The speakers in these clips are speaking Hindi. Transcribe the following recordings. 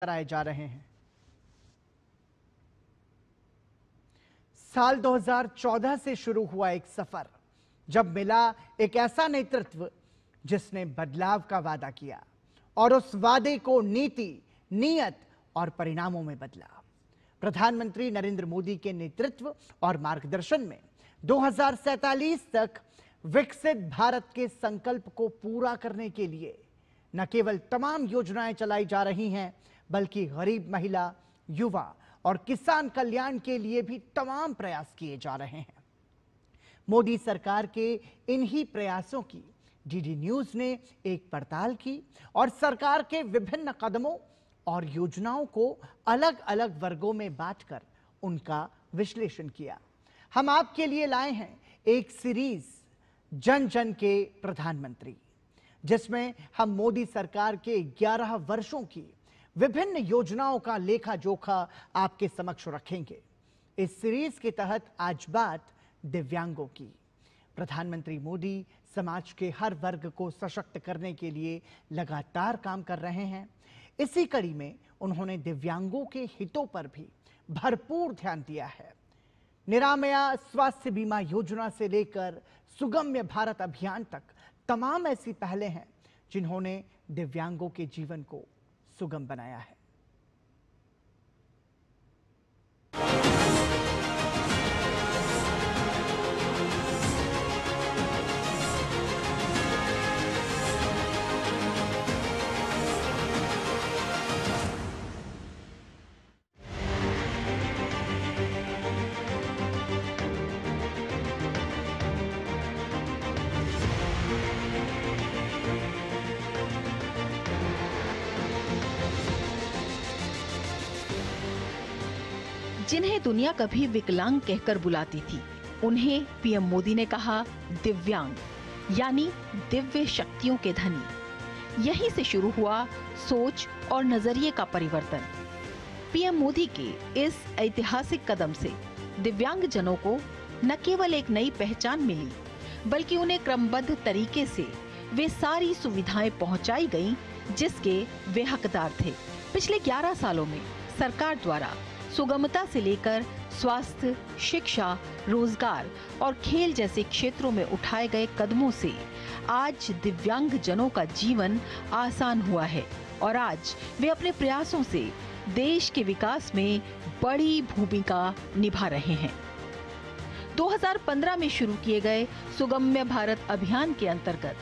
कराए जा रहे हैं। साल 2014 से शुरू हुआ एक सफर, जब मिला एक ऐसा नेतृत्व जिसने बदलाव का वादा किया और उस वादे को नीति, नीयत और परिणामों में बदला। प्रधानमंत्री नरेंद्र मोदी के नेतृत्व और मार्गदर्शन में 2047 तक विकसित भारत के संकल्प को पूरा करने के लिए न केवल तमाम योजनाएं चलाई जा रही हैं, बल्कि गरीब महिला, युवा और किसान कल्याण के लिए भी तमाम प्रयास किए जा रहे हैं। मोदी सरकार के इन्हीं प्रयासों की डीडी न्यूज ने एक पड़ताल की और सरकार के विभिन्न कदमों और योजनाओं को अलग अलग वर्गों में बांटकर उनका विश्लेषण किया। हम आपके लिए लाए हैं एक सीरीज जन जन के प्रधानमंत्री, जिसमें हम मोदी सरकार के 11 वर्षों की विभिन्न योजनाओं का लेखा जोखा आपके समक्ष रखेंगे। इस सीरीज के तहत आज बात दिव्यांगों की। प्रधानमंत्री मोदी समाज के हर वर्ग को सशक्त करने के लिए लगातार काम कर रहे हैं। इसी कड़ी में उन्होंने दिव्यांगों के हितों पर भी भरपूर ध्यान दिया है। निरामया स्वास्थ्य बीमा योजना से लेकर सुगम्य भारत अभियान तक तमाम ऐसी पहलें हैं जिन्होंने दिव्यांगों के जीवन को सुगम बनाया है। जिन्हें दुनिया कभी विकलांग कहकर बुलाती थी, उन्हें पीएम मोदी ने कहा दिव्यांग, यानी दिव्य शक्तियों के धनी। यहीं से शुरू हुआ सोच और नजरिए का परिवर्तन। पीएम मोदी के इस ऐतिहासिक कदम से दिव्यांगजनों को न केवल एक नई पहचान मिली, बल्कि उन्हें क्रमबद्ध तरीके से वे सारी सुविधाएं पहुंचाई गईं जिसके वे हकदार थे। पिछले 11 सालों में सरकार द्वारा सुगमता से लेकर स्वास्थ्य, शिक्षा, रोजगार और खेल जैसे क्षेत्रों में उठाए गए कदमों से आज दिव्यांग जनों का जीवन आसान हुआ है और आज वे अपने प्रयासों से देश के विकास में बड़ी भूमिका निभा रहे हैं। 2015 में शुरू किए गए सुगम्य भारत अभियान के अंतर्गत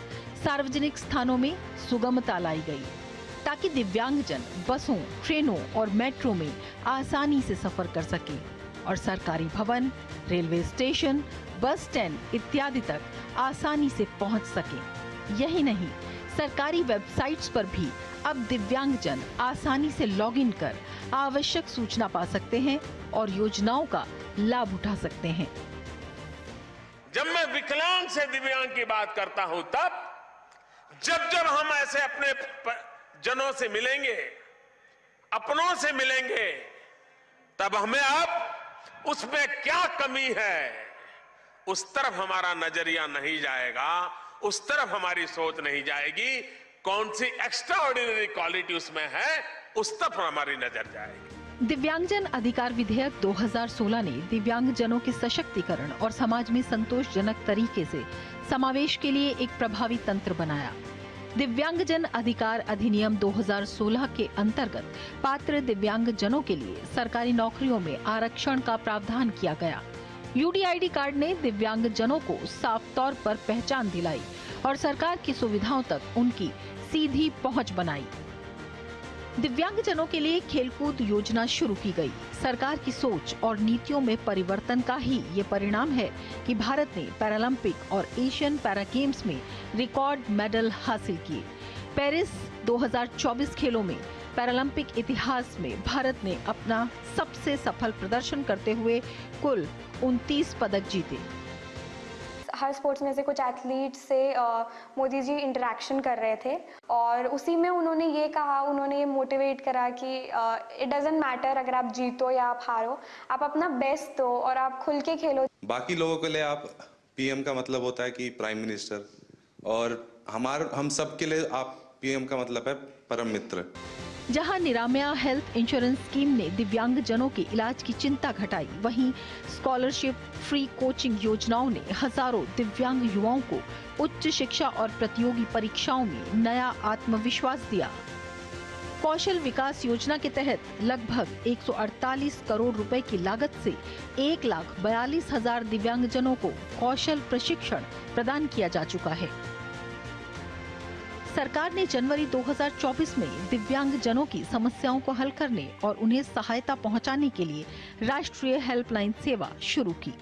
सार्वजनिक स्थानों में सुगमता लाई गई ताकि दिव्यांगजन बसों, ट्रेनों और मेट्रो में आसानी से सफर कर सकें और सरकारी भवन, रेलवे स्टेशन, बस स्टैंड इत्यादि तक आसानी से पहुंच सकें। यही नहीं, सरकारी वेबसाइट्स पर भी अब दिव्यांगजन आसानी से लॉगिन कर आवश्यक सूचना पा सकते हैं और योजनाओं का लाभ उठा सकते हैं। जब मैं विकलांग से दिव्यांग की बात करता हूं, तब जब हम ऐसे अपने जनों से मिलेंगे, अपनों से मिलेंगे, तब हमें अब उसमें क्या कमी है उस तरफ हमारा नजरिया नहीं जाएगा, उस तरफ हमारी सोच नहीं जाएगी। कौन सी एक्स्ट्रा ऑर्डिनरी क्वालिटी उसमें है, उस तरफ हमारी नजर जाएगी। दिव्यांगजन अधिकार विधेयक 2016 ने दिव्यांगजनों के सशक्तिकरण और समाज में संतोषजनक तरीके से समावेश के लिए एक प्रभावी तंत्र बनाया। दिव्यांगजन अधिकार अधिनियम 2016 के अंतर्गत पात्र दिव्यांगजनों के लिए सरकारी नौकरियों में आरक्षण का प्रावधान किया गया। यूडीआईडी कार्ड ने दिव्यांगजनों को साफ तौर पर पहचान दिलाई और सरकार की सुविधाओं तक उनकी सीधी पहुंच बनाई। दिव्यांगजनों के लिए खेलकूद योजना शुरू की गई। सरकार की सोच और नीतियों में परिवर्तन का ही ये परिणाम है कि भारत ने पैरालंपिक और एशियन पैरा गेम्स में रिकॉर्ड मेडल हासिल किए। पेरिस 2024 खेलों में पैरालंपिक इतिहास में भारत ने अपना सबसे सफल प्रदर्शन करते हुए कुल 29 पदक जीते। हर स्पोर्ट्स में से कुछ एथलीट से मोदी जी इंटरेक्शन कर रहे थे और उसी में उन्होंने ये मोटिवेट करा कि इट डजंट मैटर अगर आप जीतो या आप हारो, आप अपना बेस्ट दो और आप खुल के खेलो। बाकी लोगों के लिए आप पीएम का मतलब होता है कि प्राइम मिनिस्टर, और हम सब के लिए आप पीएम का मतलब है परम मित्र। जहां निरामया हेल्थ इंश्योरेंस स्कीम ने दिव्यांग जनों के इलाज की चिंता घटाई, वहीं स्कॉलरशिप, फ्री कोचिंग योजनाओं ने हजारों दिव्यांग युवाओं को उच्च शिक्षा और प्रतियोगी परीक्षाओं में नया आत्मविश्वास दिया। कौशल विकास योजना के तहत लगभग 148 करोड़ रुपए की लागत से 1,42,000 दिव्यांगजनों को कौशल प्रशिक्षण प्रदान किया जा चुका है। सरकार ने जनवरी 2024 में दिव्यांगजनों की समस्याओं को हल करने और उन्हें सहायता पहुंचाने के लिए राष्ट्रीय हेल्पलाइन सेवा शुरू की।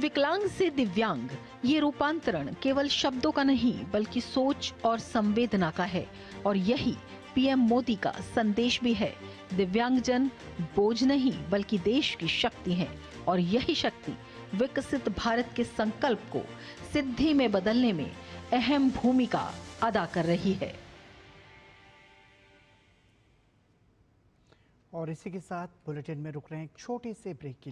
विकलांग से दिव्यांग, ये रूपांतरण केवल शब्दों का नहीं बल्कि सोच और संवेदना का है और यही पीएम मोदी का संदेश भी है। दिव्यांगजन बोझ नहीं बल्कि देश की शक्ति हैं और यही शक्ति विकसित भारत के संकल्प को सिद्धि में बदलने में अहम भूमिका अदा कर रही है। और इसी के साथ बुलेटिन में रुक रहे हैं एक छोटे से ब्रेक के लिए।